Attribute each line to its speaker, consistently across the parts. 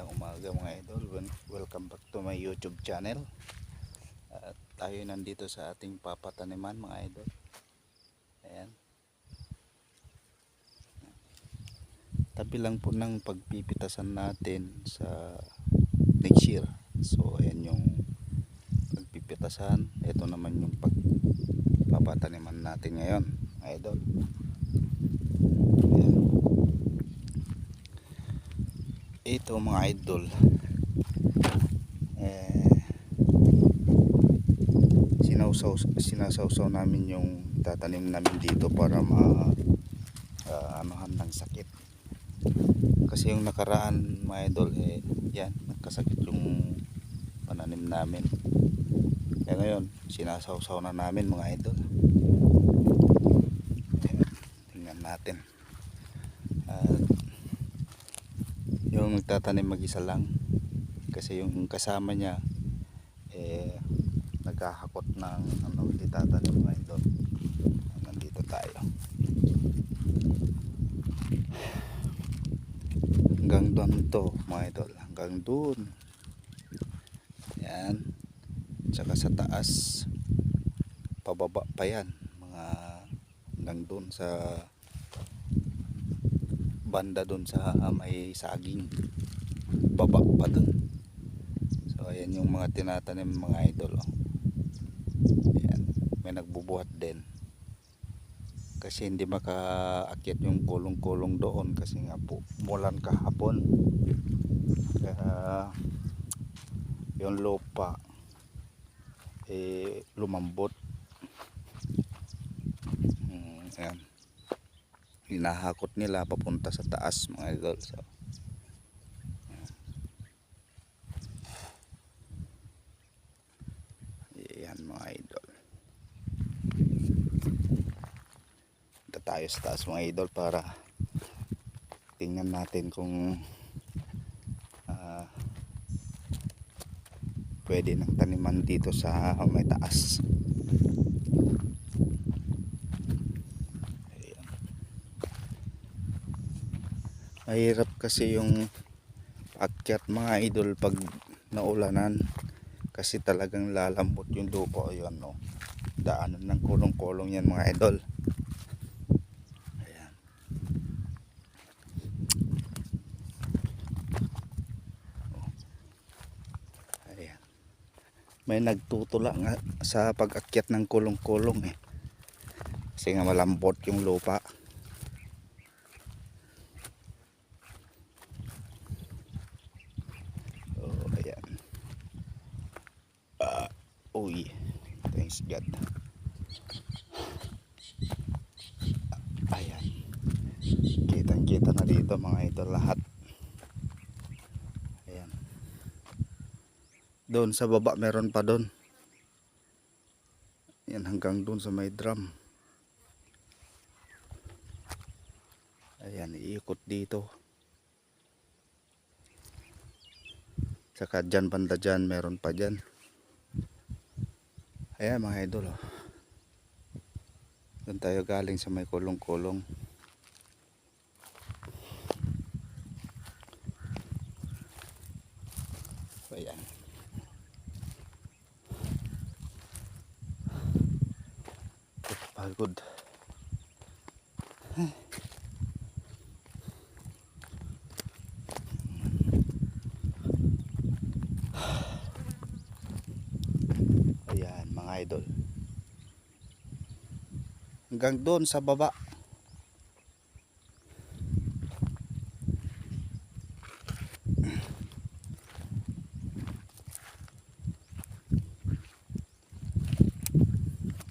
Speaker 1: Magandang umaga mga idol. Welcome back to my YouTube channel. At tayo nandito sa ating papataniman mga idol. Ayan. Tabi lang po ng pagpipitasan natin sa next year. So ayan yung pagpipitasan. Ito naman yung pagpapataniman natin ngayon mga idol. Ayan. Ito mga idol, sinasawsaw namin yung tatanim namin dito para anuhan ng sakit. Kasi yung nakaraan mga idol, yan, nagkasakit yung pananim namin. Kaya ngayon sinasawsaw na namin mga idol. Tingnan natin. Yung nagtatanim mag-isa lang, kasi yung kasama niya naghahakot ng hindi tatanim mga idol. Nandito tayo hanggang doon to mga idol, hanggang doon. Yan, tsaka sa taas pababa pa yan mga hanggang doon sa banda doon sa may saging, baba pa doon. So ayan yung mga tinatanim mga idol. Ayan, may nagbubuhat din kasi hindi makaakyat yung kulong-kulong doon kasi nga po mulan kahapon. Kaya yung lupa lumambot. Ayan, hinahakot nila papunta sa taas mga idol. So ayan mga idol, punta tayo sa taas mga idol para tingnan natin kung pwede ng taniman dito sa may taas. Ayan. Mahirap kasi yung akyat mga idol pag naulanan kasi talagang lalambot yung lupa. Ayun, no? Daanan ng kulong-kulong yan mga idol. Ayan. Ayan. May nagtutula nga sa pag-akyat ng kulong-kulong kasi nga malambot yung lupa. Uy, thanks God. Ayan, kitang kita na dito mga idol lahat. Ayan, doon sa baba meron pa doon. Yan, hanggang doon sa may drum. Ayan, iikot dito. Saka dyan, banda dyan, meron pa dyan. Ayan mga idol, doon tayo galing sa may kulong-kulong. Ayan, pagod. Ayan mga idol, hanggang doon sa baba.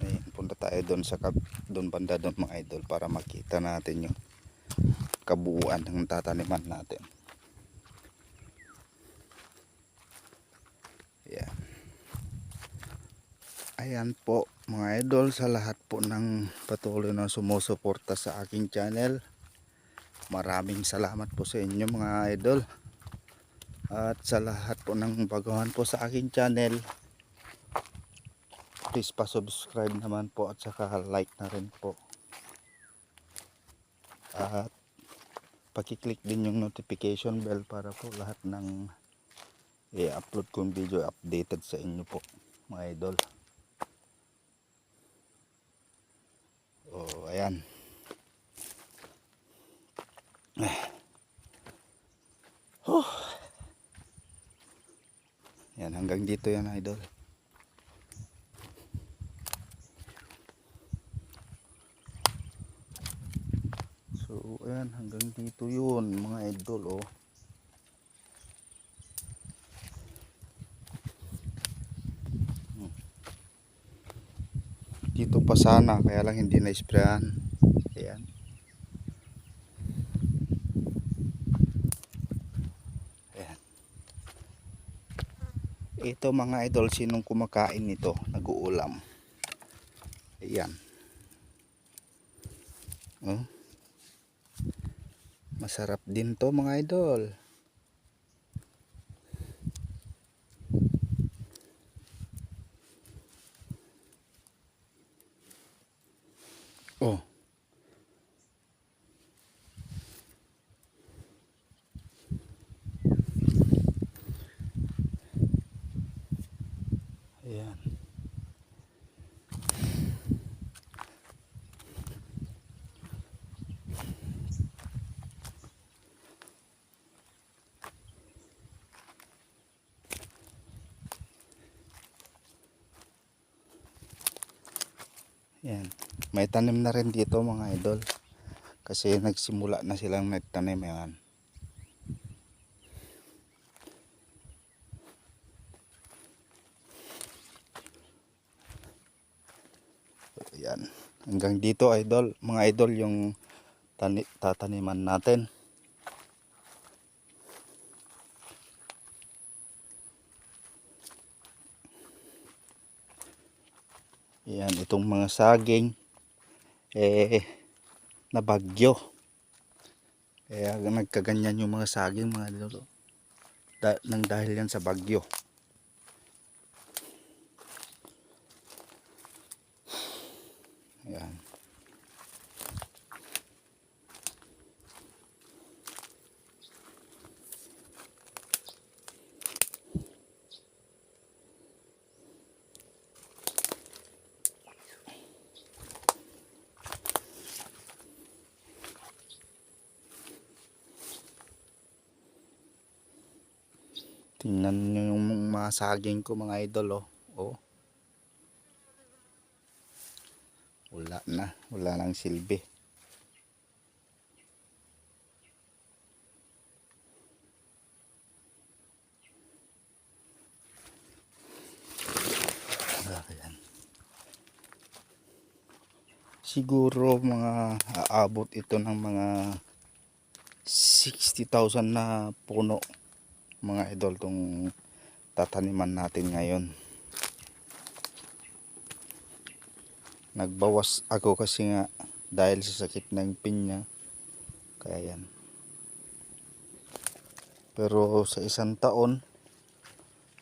Speaker 1: Ayan, punta tayo doon sa doon banda doon mga idol para makita natin yung kabuuan ng tataniman natin. Ayan. Ayan po mga idol, sa lahat po ng patuloy na sumusuporta sa aking channel, maraming salamat po sa inyo mga idol. At sa lahat po ng baguhan po sa aking channel, please pa-subscribe naman po at saka like na rin po. At Paki-click din yung notification bell para po lahat ng i-upload kong video updated sa inyo po mga idol. Oh, ayan. Yan, hanggang dito yan idol. So ayan, hanggang dito yun mga idol. Oh, dito pa sana, kaya lang hindi na-sprayan. Ayan. Ayan. Ito mga idol, sinong kumakain nito, nag-uulam. Ayan. Oh. Masarap din to mga idol. Oh. Ayan. Ayan. May tanim na rin dito mga idol. Kasi nagsimula na silang nagtanim. Ayan. Ayan. Hanggang dito idol, mga idol yung tataniman natin. Ayan, itong mga saging nabagyo. Kaya nagkaganyan yung mga saging mga idol. Nang dahil yan sa bagyo. Ayan. Tingnan nyo yung mga saging ko mga idol. Oh. Wala na, wala nang silbi. Ayan. Siguro mga aabot ito ng mga 60,000 na puno mga idol tong tataniman natin ngayon. Nagbawas ako kasi nga dahil sa sakit ng pinya. Kaya yan. Pero sa isang taon,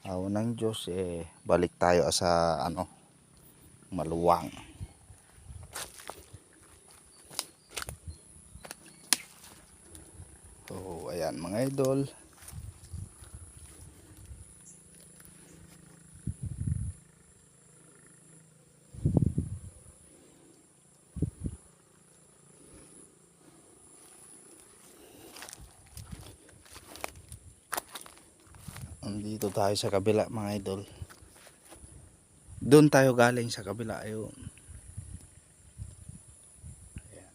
Speaker 1: awan ng Diyos, balik tayo sa maluwang. So ayan mga idol. Dito tayo sa kabila mga idol. Doon tayo galing sa kabila. Ayun. Ayan.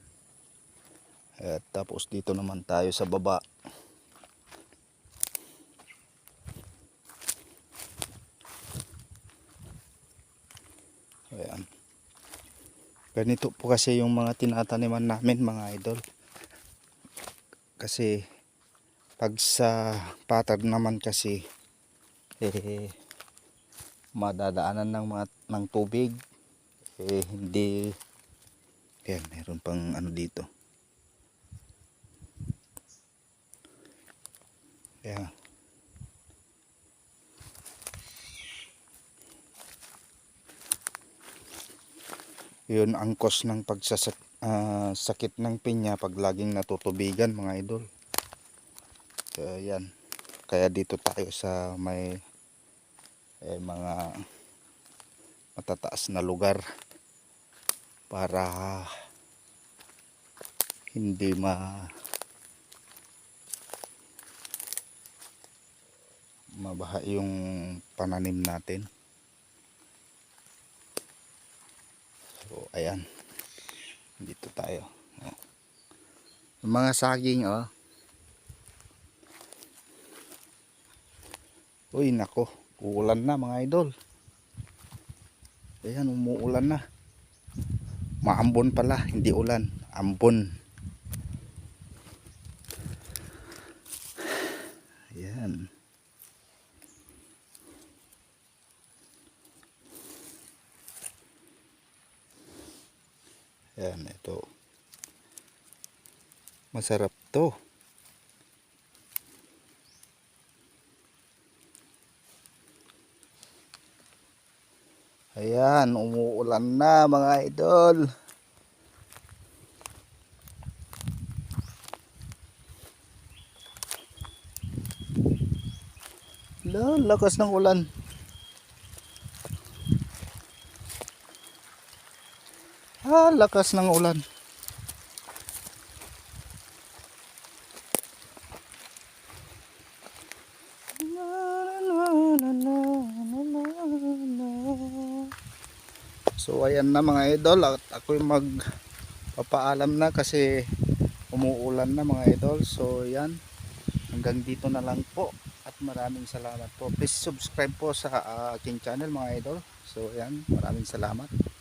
Speaker 1: At tapos dito naman tayo sa baba. Ayan. Ganito po kasi yung mga tinataniman namin mga idol. Kasi pag sa patag naman kasi madadaanan ng tubig, hindi. Ayan, meron pang dito. Ayan. Yun ang cause ng sakit ng pinya pag laging natutubigan mga idol. So yan, kaya dito tayo sa may mga matataas na lugar para hindi mabaha yung pananim natin. So ayan, dito tayo. Yung mga saging uy nako, uulan na mga idol. Ayan, umuulan na. Maambon pala, hindi ulan, ambon. Ayan. Ayan, ito. Masarap to. Ayan, umuulan na mga idol. Lakas ng ulan. Lakas ng ulan. So ayan na mga idol, at ako'y magpapaalam na kasi umuulan na mga idol. So yan, hanggang dito na lang po at maraming salamat po. Please subscribe po sa aking channel mga idol. So yan, maraming salamat.